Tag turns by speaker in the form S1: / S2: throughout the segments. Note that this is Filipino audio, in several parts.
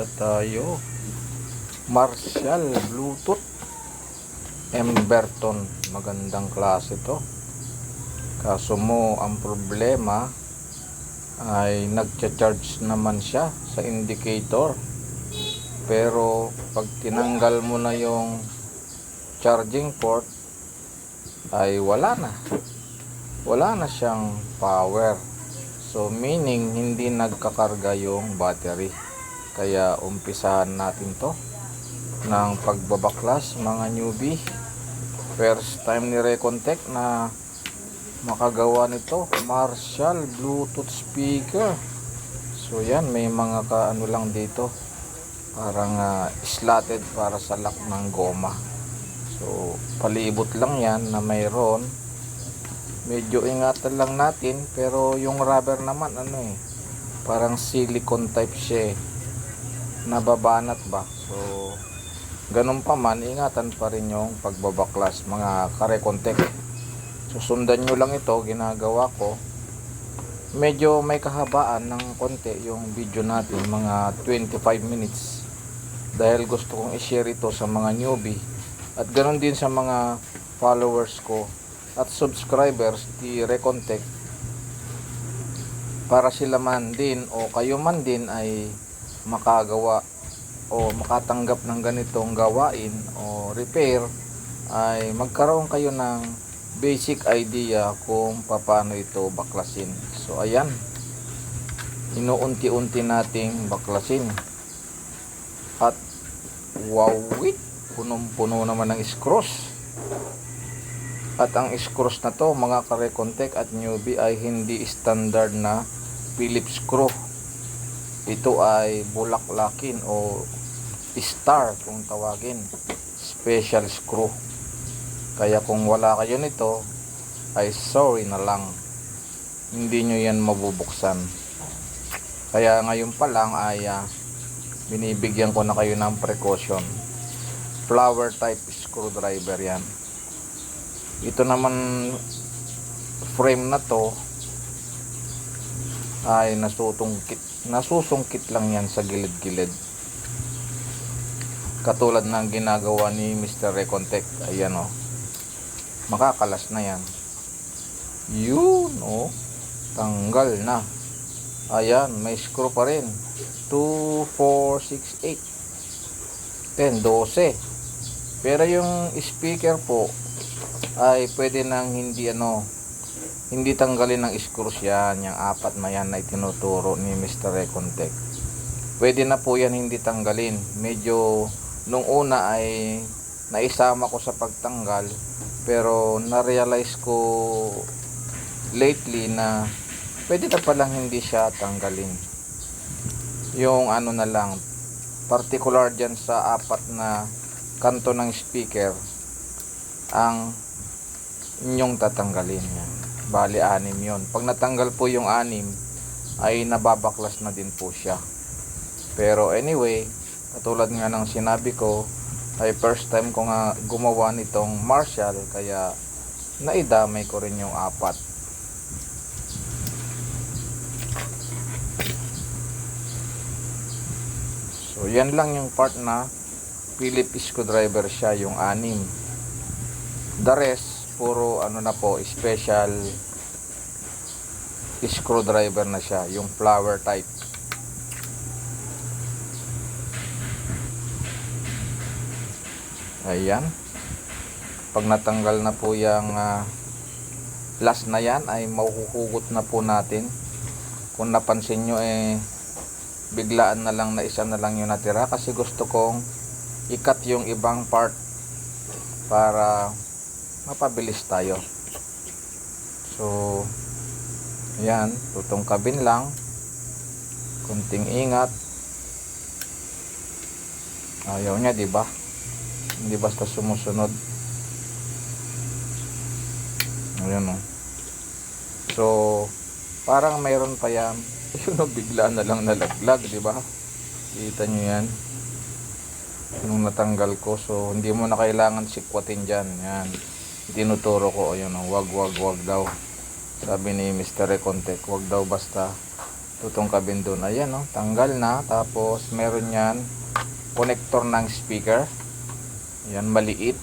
S1: Ito tayo. Marshall Bluetooth Emberton. Magandang klase to. Kaso mo, ang problema ay nagcha-charge naman siya sa indicator. Pero pag tinanggal mo na yung charging port ay wala na. Wala na siyang power. So meaning hindi nagkakarga yung battery. Kaya umpisahan natin to ng pagbabaklas mga newbie. First time ni Recontech na makagawa nito. Marshall Bluetooth speaker. So yan, may mga kaano lang dito. Parang slotted para sa lock ng goma. So palibot lang yan na mayroon. Medyo ingatan lang natin, pero yung rubber naman parang silicone type siya, nababanat ba. So ganun pa man, ingatan pa rin yung pagbabaklas mga ka-Recontech. Susundan nyo lang ito, ginagawa ko. Medyo may kahabaan ng konti yung video natin, mga 25 minutes, dahil gusto kong i-share ito sa mga newbie at ganun din sa mga followers ko at subscribers di Recontech, para sila man din o kayo man din ay makagawa o makatanggap ng ganitong gawain o repair, ay magkaroon kayo ng basic idea kung paano ito baklasin. So ayan, inuunti-unti nating baklasin at wawit, punong-puno naman ng screws. At ang screws na to mga ka-Recontech at newbie ay hindi standard na Phillips screw. Ito ay bulaklakin o star kung tawagin, special screw. Kaya kung wala kayo nito ay sorry na lang, hindi nyo yan mabubuksan. Kaya ngayon pa lang ay binibigyan ko na kayo ng precaution. Flower type screwdriver yan. Ito naman frame na to ay nasusungkit lang yan sa gilid-gilid, katulad ng ginagawa ni Mr. Recontech. Ayan makakalas na yan. Yun tanggal na. Ayan, may screw pa rin. 2, 4, 6, 8, 10, 12. Pero yung speaker po ay pwede nang hindi tanggalin ng screws yan. Yung apat na yan ay tinuturo ni Mr. Recontech. Pwede na po yan hindi tanggalin. Medyo nung una ay naisama ko sa pagtanggal, pero na-realize ko lately na pwede na palang hindi siya tanggalin. Yung na lang, particular dyan sa apat na kanto ng speaker ang inyong tatanggalin yan. Bali 6 yun. Pag natanggal po yung 6 ay nababaklas na din po siya. Pero anyway, katulad nga ng sinabi ko, ay first time ko nga gumawa nitong Marshall, kaya naidamay ko rin yung apat. So yan lang yung part na Phillips screwdriver siya, yung 6. The rest puro na po, special screwdriver na siya, yung flower type. Ayan, pag natanggal na po yung last na yan ay mahuhugot na po natin. Kung napansin nyo biglaan na lang na isa na lang yung natira, kasi gusto kong i-cut yung ibang part para mapabilis tayo. So ayan, tutungkabin lang, kunting ingat. Ayaw niya, diba? Hindi basta sumusunod. Ayan So parang mayroon pa yan. Bigla na lang nalaglag, diba? Kita nyo yan nung natanggal ko. So hindi mo na kailangan sikwatin dyan. Yan, tinuturo ko. Wag daw, sabi ni Mr. Recontech, wag daw basta tutungkabin doon. Ayan, no? Tanggal na. Tapos meron yan connector ng speaker. Ayan, maliit.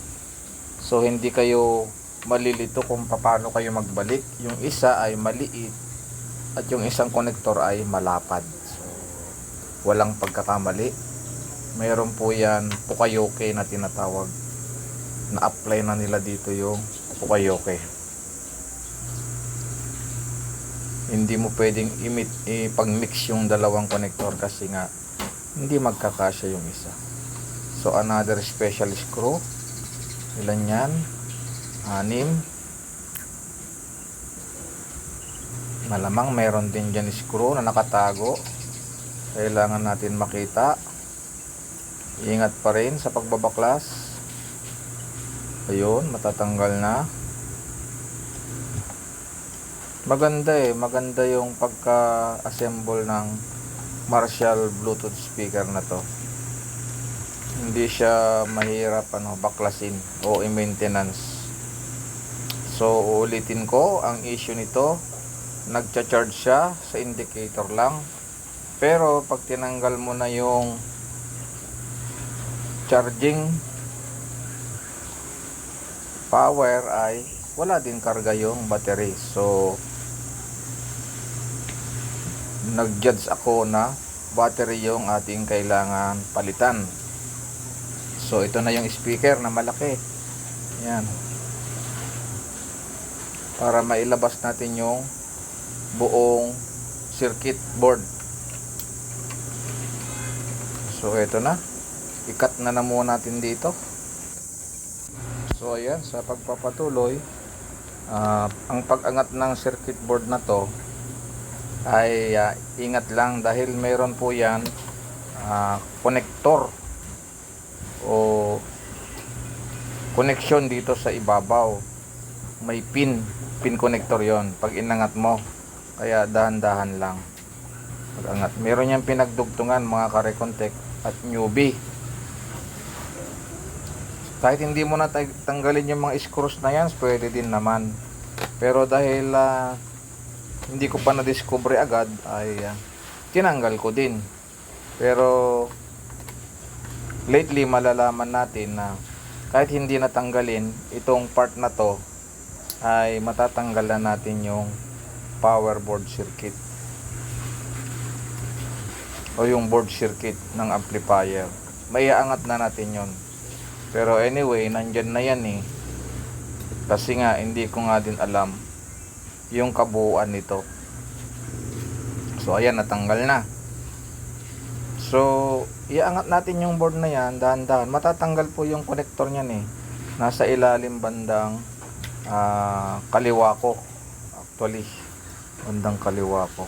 S1: So hindi kayo malilito kung paano kayo magbalik. Yung isa ay maliit at yung isang connector ay malapad. So walang pagkakamali. Mayroon po yan Pukayoke na tinatawag. Na-apply na nila dito yung Pukayoke. Hindi mo pwedeng ipag-mix yung dalawang connector kasi nga hindi magkakasya yung isa. So another special screw. Ilan yan? 6. Malamang meron din dyan screw na nakatago. Kailangan natin makita. Ingat pa rin sa pagbabaklas. Ayun, matatanggal na. Maganda yung pagka-assemble ng Marshall Bluetooth speaker na to. Hindi siya mahirap baklasin o i-maintenance. So uulitin ko, ang issue nito, nagcha-charge siya sa indicator lang. Pero pag tinanggal mo na yung charging power ay wala din karga yung battery. So nag-judge ako na battery yung ating kailangan palitan. So ito na yung speaker na malaki. Yan. Para mailabas natin yung buong circuit board. So ito na. I-cut na muna natin dito. So ayan, sa pagpapatuloy, ang pag-angat ng circuit board na to ay ingat lang dahil meron po yan connector o connection dito sa ibabaw. May pin connector yon pag inangat mo, kaya dahan-dahan lang pag-angat. Meron yan pinagdugtungan mga ka-Recon-Tech at newbie. Kahit hindi mo na tanggalin yung mga screws na yan, pwede din naman. Pero dahil hindi ko pa na-discover agad ay tinanggal ko din. Pero lately malalaman natin na kahit hindi natanggalin itong part na to ay matatanggalan natin yung power board circuit o yung board circuit ng amplifier. Maiaangat na natin yon. Pero anyway, nandyan na yan kasi nga hindi ko nga din alam yung kabuuan nito. So ayan, natanggal na. So iangat natin yung board na yan dahan-dahan. Matatanggal po yung connector niyan nasa ilalim bandang kaliwa ko. Actually bandang kaliwa ko.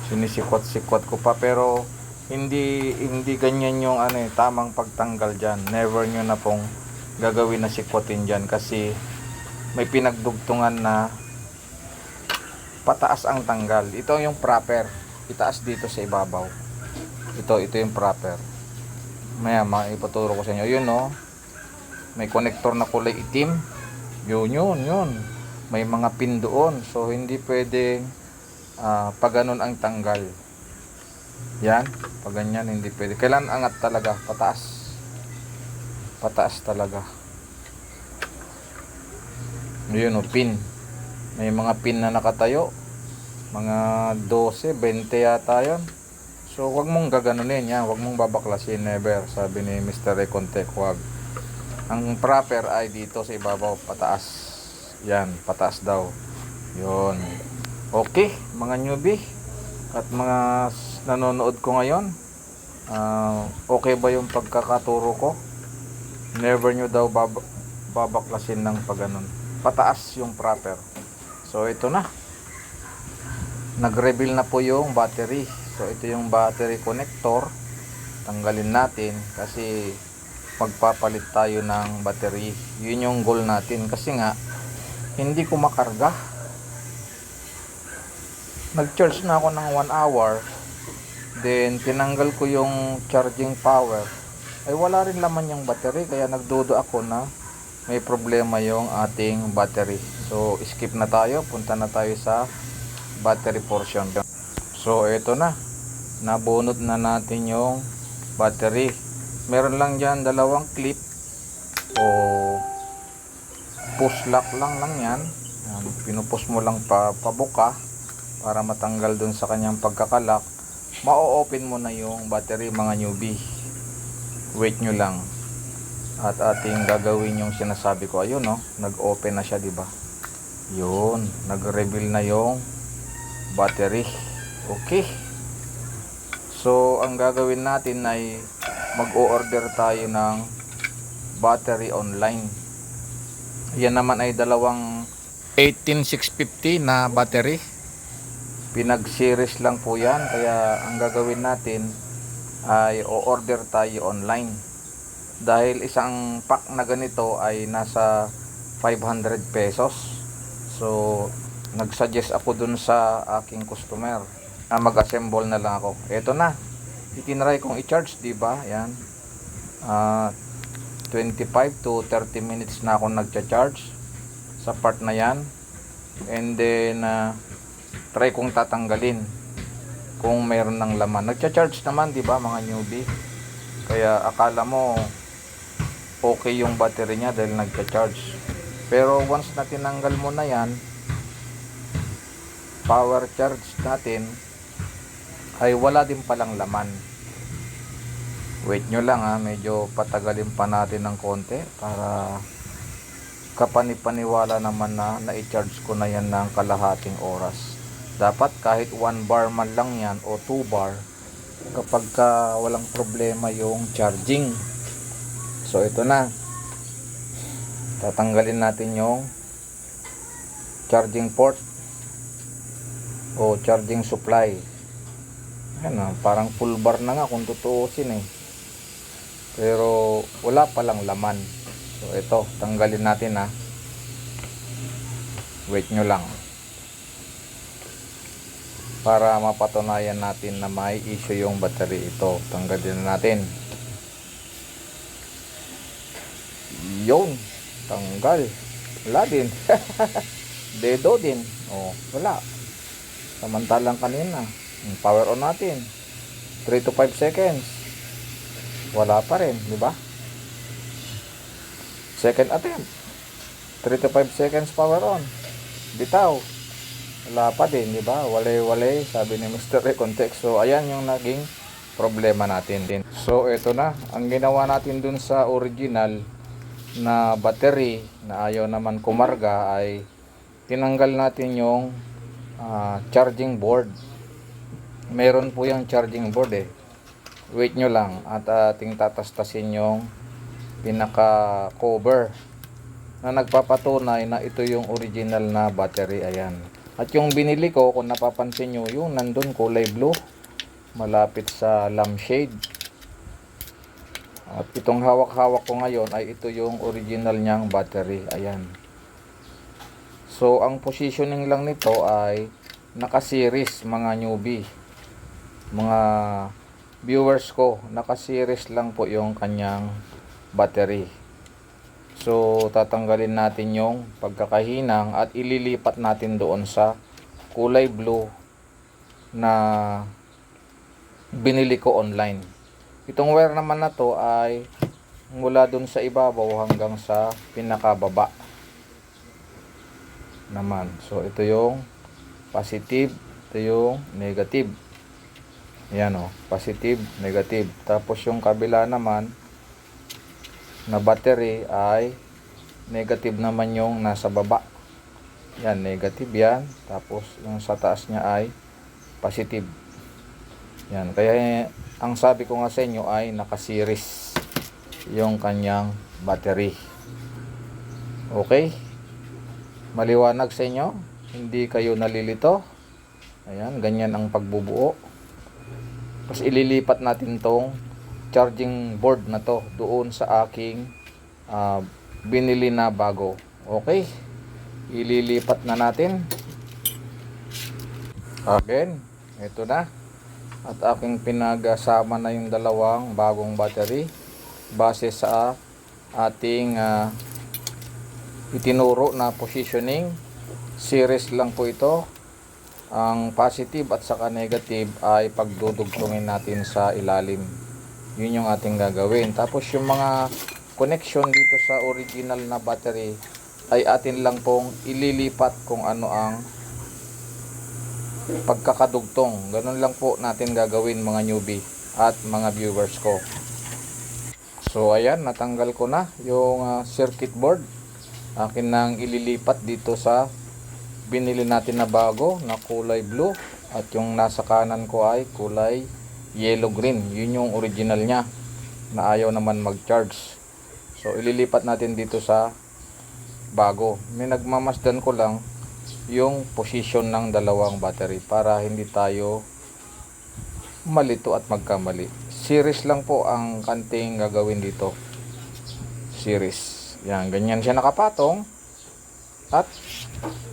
S1: Sinisikwat-sikwat ko pa, pero hindi ganyan yung tamang pagtanggal diyan. Never nyo na pong gagawin na sikwatin diyan kasi may pinagdugtungan na pataas ang tanggal. Ito yung proper, itaas dito sa ibabaw. Ito yung proper. Maya maipaturo ko sa inyo. Yun may connector na kulay itim. Yun. May mga pin doon. So hindi pwedeng pag ganun ang tanggal. Yan, pag ganyan hindi pwede. Kailangan angat talaga, pataas. Pataas talaga. Yun pin. May mga pin na nakatayo. Mga 12, 20 yata yun. So wag mong gaganunin yan, wag mong babaklasin, never. Sabi ni Mr. Recon-Tech, wag. Ang proper ay dito sa ibabaw, pataas. Yan, pataas daw. Yun. Okay, mga newbie at mga nanonood ko ngayon, okay ba yung pagkakaturo ko? Never nyo daw babaklasin ng pagganon. Pataas yung proper. So ito na, nag-reveal na po yung battery. So ito yung battery connector. Tanggalin natin kasi magpapalit tayo ng battery. Yun yung goal natin kasi nga hindi ko makarga. Nag-charge na ako ng 1 hour, then tinanggal ko yung charging power, ay wala rin laman yung battery, kaya nagdudo ako na may problema yung ating battery. So skip na tayo, punta na tayo sa battery portion. So ito na, nabunot na natin yung battery. Meron lang dyan dalawang clip o push lock lang yan. Pinupush mo lang pabuka para matanggal dun sa kanyang pagkakalak. Ma-open mo na yung battery mga newbie. Wait nyo lang. At ating gagawin yung sinasabi ko. Ayun no, nag-open na siya, diba? Yun, nag-reveal na yung battery. Okay. So, ang gagawin natin ay mag-o-order tayo ng battery online. Yan naman ay dalawang 18650 na battery. Pinag-series lang po yan. Kaya ang gagawin natin ay o-order tayo online. Dahil isang pack na ganito ay nasa 500 pesos. So, nag-suggest ako dun sa aking customer na mag-assemble na lang ako. Ito na. Itinry kong i-charge, diba? Yan. 25 to 30 minutes na ako nagcha-charge sa part na yan. And then, try kong tatanggalin kung mayroon ng laman. Nagcha-charge naman, diba, mga newbie? Kaya akala mo okay yung battery niya dahil nagcha-charge. Pero once na tinanggal mo na yan, power charge natin ay wala din palang laman. Wait nyo lang medyo patagalin pa natin ng konti para kapanipaniwala naman na na-charge ko na yan ng kalahating oras. Dapat kahit 1 bar man lang yan o 2 bar kapag walang problema yung charging. So ito na, tatanggalin natin yung charging port o charging supply. Ayan, parang full bar na nga kung tutuusin pero wala palang laman. So ito, tanggalin natin wait nyo lang para mapatunayan natin na may issue yung battery. Ito, tanggalin na natin. Yun, tanggal. Wala din. Dedo din. Wala. Samantalang kanina, power on natin 3 to 5 seconds, wala pa rin, di ba? Second attempt, 3 to 5 seconds power on, bitaw, wala pa din, di ba? Walay-walay, sabi ni Mr. Context. So ayan yung naging problema natin din. So ito na, ang ginawa natin dun sa original na battery na ayaw naman kumarga ay tinanggal natin yung charging board. Meron po yung charging board Wait nyo lang at ating tatastasin yung pinaka cover na nagpapatunay na ito yung original na battery. Ayan. At yung binili ko, kung napapansin nyo, yung nandun kulay blue malapit sa lampshade. At itong hawak-hawak ko ngayon ay ito yung original niyang battery. Ayan. So ang positioning lang nito ay naka-series, mga newbie. Mga viewers ko, naka-series lang po yung kanyang battery. So tatanggalin natin yung pagkakahinang at ililipat natin doon sa kulay blue na binili ko online. Itong wire naman na to ay mula dun sa ibabaw hanggang sa pinakababa naman. So ito yung positive, ito yung negative. Ayan positive, negative. Tapos yung kabila naman na battery ay negative naman yung nasa baba. Yan, negative yan. Tapos yung sa taas niya ay positive. Yan, kaya ang sabi ko nga sa inyo ay naka-series yung kanyang battery. Okay? Maliwanag sa inyo? Hindi kayo nalilito? Ayan, ganyan ang pagbubuo. Tapos ililipat natin tong charging board na to doon sa aking binili na bago. Okay? Ililipat na natin. Again, ito na. At aking pinagsama na yung dalawang bagong battery base sa ating itinuro na positioning. Series lang po ito. Ang positive at saka negative ay pagdudugtungin natin sa ilalim. Yun yung ating gagawin. Tapos yung mga connection dito sa original na battery ay atin lang pong ililipat kung ano ang pagkakadugtong. Ganun lang po natin gagawin mga newbie at mga viewers ko. So ayan, natanggal ko na yung circuit board. Akin nang ililipat dito sa binili natin na bago na kulay blue, at yung nasa kanan ko ay kulay yellow green. Yun yung original nya na ayaw naman mag-charge. So ililipat natin dito sa bago. May nagmamasdan ko lang yung position ng dalawang battery para hindi tayo malito at magkamali. Series lang po ang kanting gagawin dito. Series. Yan, ganyan siya nakapatong. At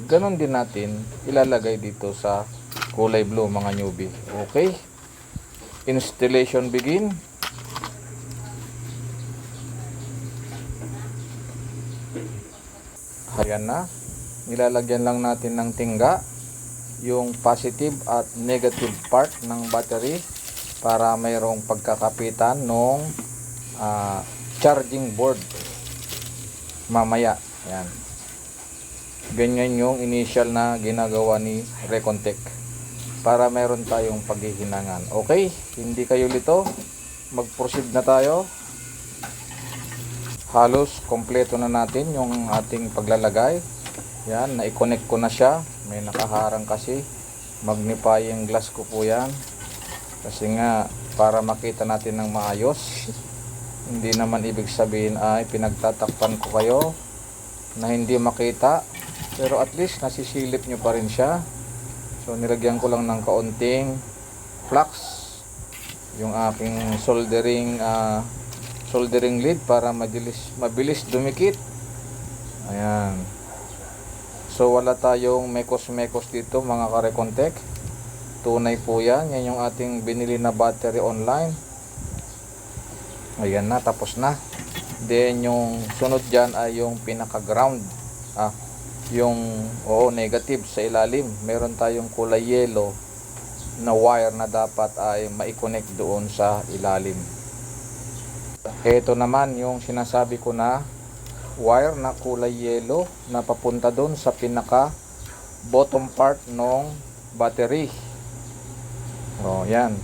S1: ganon din natin ilalagay dito sa kulay blue mga newbie. Okay. Installation begin. Ayan na. Nilalagyan lang natin ng tingga yung positive at negative part ng battery para mayroong pagkakapitan ng charging board mamaya. Ayan. Ganyan yung initial na ginagawa ni Recontech para meron tayong paghihinangan. Okay, hindi kayo lito, mag-proceed na tayo. Halos kompleto na natin yung ating paglalagay. Yan, na-connect ko na siya. May nakaharang kasi, magnifying glass ko po yan kasi nga para makita natin ng maayos. Hindi naman ibig sabihin ay pinagtatakpan ko kayo na hindi makita, pero at least nasisilip nyo pa rin siya. So nilagyan ko lang ng kaunting flux yung aking soldering lead para mabilis dumikit. Ayan. So wala tayong mekos-mekos dito mga ka-Recontech. Tunay po yan. Yan yung ating binili na battery online. Ayan na, tapos na. Then yung sunod dyan ay yung pinaka-ground. Yung negative sa ilalim. Meron tayong kulay yellow na wire na dapat ay mai-connect doon sa ilalim. Ito naman yung sinasabi ko na wire na kulay yellow na papunta doon sa pinaka bottom part ng battery. Yan.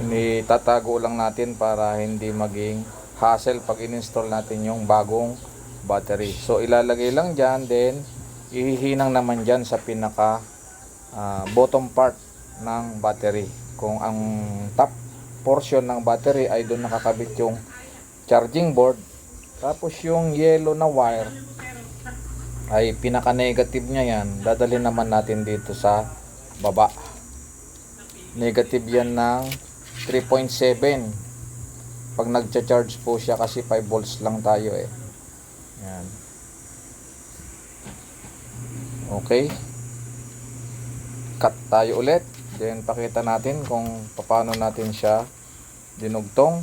S1: Itatago lang natin para hindi maging hassle pag in-install natin yung bagong battery. So ilalagay lang dyan, then ihihinang naman dyan sa pinaka bottom part ng battery. Kung ang top portion ng battery ay doon nakakabit yung charging board, tapos yung yellow na wire ay pinaka negative nya, yan dadalhin naman natin dito sa baba. Negative yan ng 3.7 pag nagcha-charge po siya kasi 5 volts lang tayo eh. Yan. Okay. Cut tayo ulit. Then pakita natin kung paano natin siya dinugtong.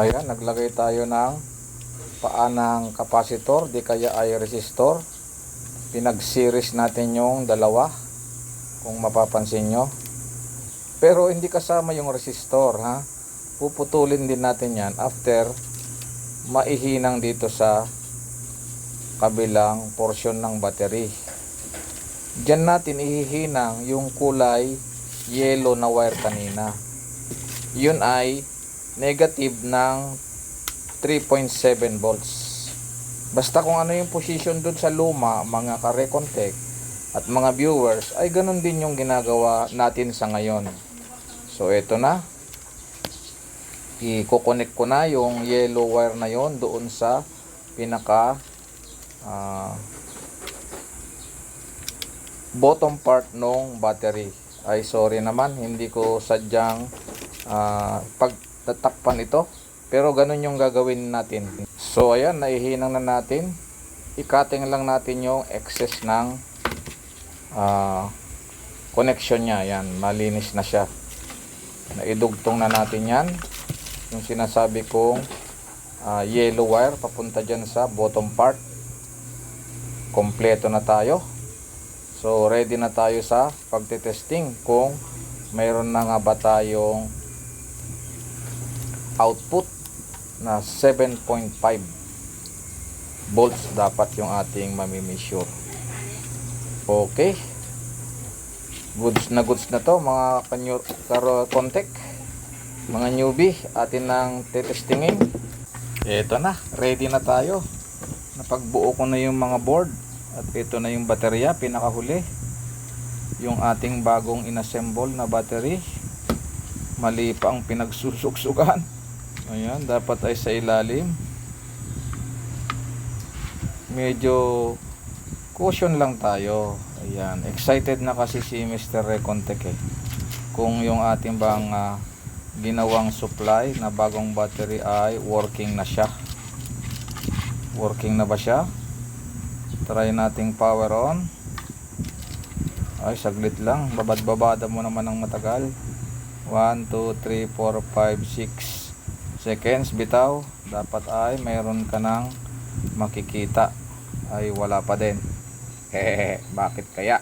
S1: Ayan, naglagay tayo ng paanang capacitor, di kaya ay resistor. Pinag-series natin yung dalawa kung mapapansin nyo. Pero hindi kasama yung resistor, ha. Puputulin din natin yan after maihinang dito sa kabilang portion ng battery. Diyan natin ihihinang yung kulay yellow na wire kanina. Yun ay negative ng 3.7 volts. Basta kung ano yung position dun sa luma, mga ka-Recontech at mga viewers, ay ganun din yung ginagawa natin sa ngayon. So ito na, i-connect ko na yung yellow wire na yon doon sa pinaka bottom part ng battery. Ay sorry naman, hindi ko sadyang pagtatakpan ito, pero ganun yung gagawin natin. So ayan, naihinang na natin. I-cutting lang natin yung excess ng connection nya. Yan, malinis na siya. Naidugtong na natin yan, yung sinasabi kong yellow wire papunta dyan sa bottom part. Kompleto na tayo. So So ready na tayo sa pagte-testing kung mayroon na nga ba tayong output na 7.5 volts dapat yung ating mami-measure. Okay. Goods na to mga kontek, mga newbie, atin nang tetestingin. Ito na, ready na tayo. Napagbuo ko na yung mga board at ito na yung baterya, pinakahuli. Yung ating bagong inassemble na battery. Mali pa ang pinagsusuksukan. Ayan, dapat ay sa ilalim. Medyo caution lang tayo. Ayan, excited na kasi si Mr. Recontek kung yung ating bang ginawang supply na bagong battery ay working na siya. Working na ba siya? Try nating power on. Ay, saglit lang. Babad-babada mo naman ng matagal. 1, 2, 3, 4, 5, 6 seconds. Bitaw. Dapat ay mayroon ka ng makikita. Ay, wala pa din. Hehehe, bakit kaya?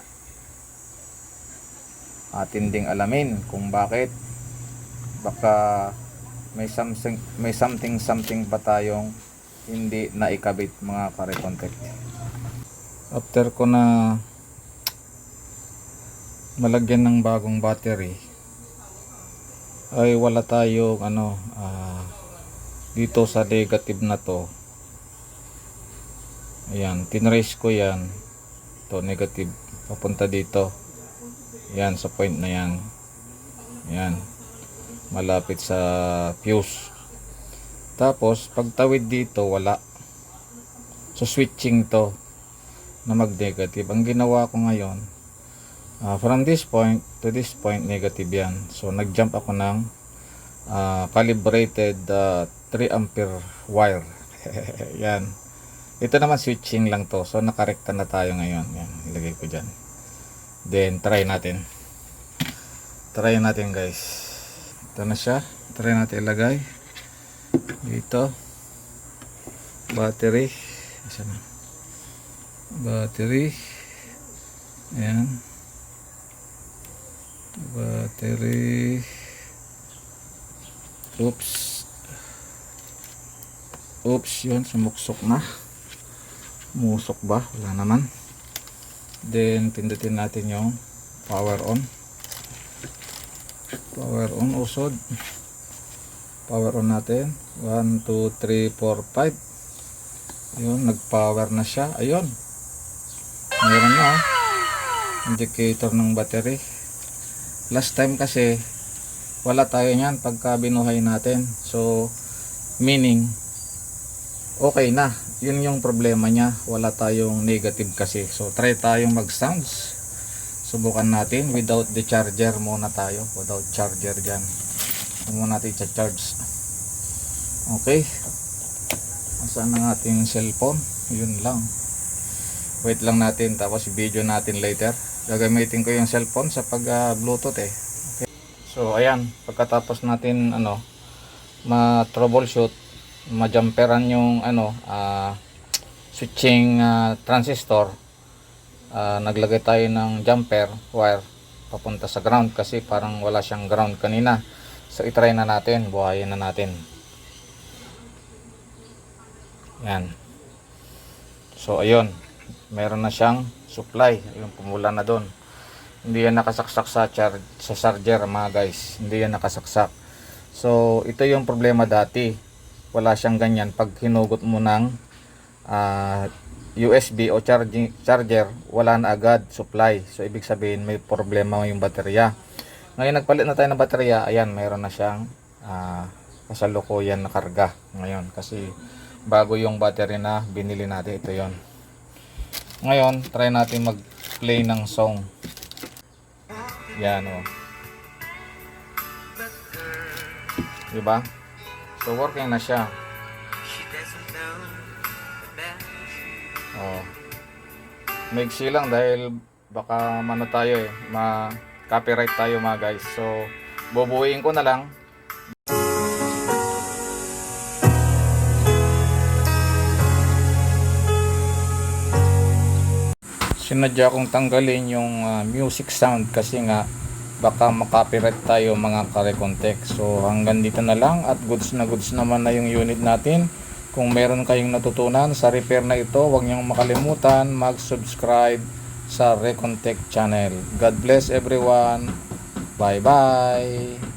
S1: Atin ding alamin kung bakit. Baka may something pa tayong hindi naikabit mga kare-contact. After ko na malagyan ng bagong battery ay wala tayong dito sa negative na to. Ayan, tinrace ko yan. To negative papunta dito. Yan sa point na yan. Yan. Malapit sa fuse. Tapos pagtawid dito wala. So switching to na mag negative. Ang ginawa ko ngayon from this point to this point negative yan. So nag jump ako ng calibrated 3 ampere wire. Yan. Ito naman switching lang to. So nakarekta na tayo ngayon. Yan, ilagay ko dyan. Then try natin. Try natin guys. Ito na siya. Try natin ilagay. Dito. Battery. Asan na? Battery. Ayan. Battery. Oops. Oops, yun. Sumuksok na. Musok ba? Wala naman. Then pindutin natin yung power on. Power on usod. Power on natin. 1, 2, 3, 4, 5. Ayun, nag power na siya. Ayun, meron na indicator ng battery. Last time kasi wala tayo nyan pagka binuhay natin. So meaning okay na. Yun yung problema niya, wala tayong negative kasi. So try tayong mag sounds. Subukan natin without the charger muna tayo. Without charger dyan. Muna natin i-charge. Okay. Saan ang ating cellphone? Yun lang. Wait lang natin, tapos video natin later. Gagamitin ko yung cellphone sa pag bluetooth Okay. So ayan, pagkatapos natin ma-troubleshoot, ma-jumperan yung switching transistor, naglagay tayo ng jumper wire papunta sa ground kasi parang wala siyang ground kanina. So i-try na natin, buhayin na natin. Yan. So ayun, meron na siyang supply. Ayun, pumula na doon. Hindi yan nakasaksak sa charger mga guys. Hindi yan nakasaksak. So ito yung problema dati. Wala siyang ganyan. Pag hinugot mo ng USB o charger, wala na agad supply. So ibig sabihin may problema yung baterya. Ngayon nagpalit na tayo ng baterya. Ayan, mayroon na siyang kasalukuyan na karga ngayon. Kasi bago yung battery na binili natin. Ito yon. Ngayon try natin mag play ng song. Yan diba? So working na siya. Maiksi lang dahil baka mano tayo ma-copyright tayo mga guys. So bubuuin ko na lang. sinadya kong tanggalin yung music sound kasi nga baka makapiright tayo mga karekontek. So hanggang dito na lang at goods na goods naman na yung unit natin. Kung meron kayong natutunan sa repair na ito, huwag niyong makalimutan mag-subscribe sa Recontech channel. God bless everyone. Bye bye.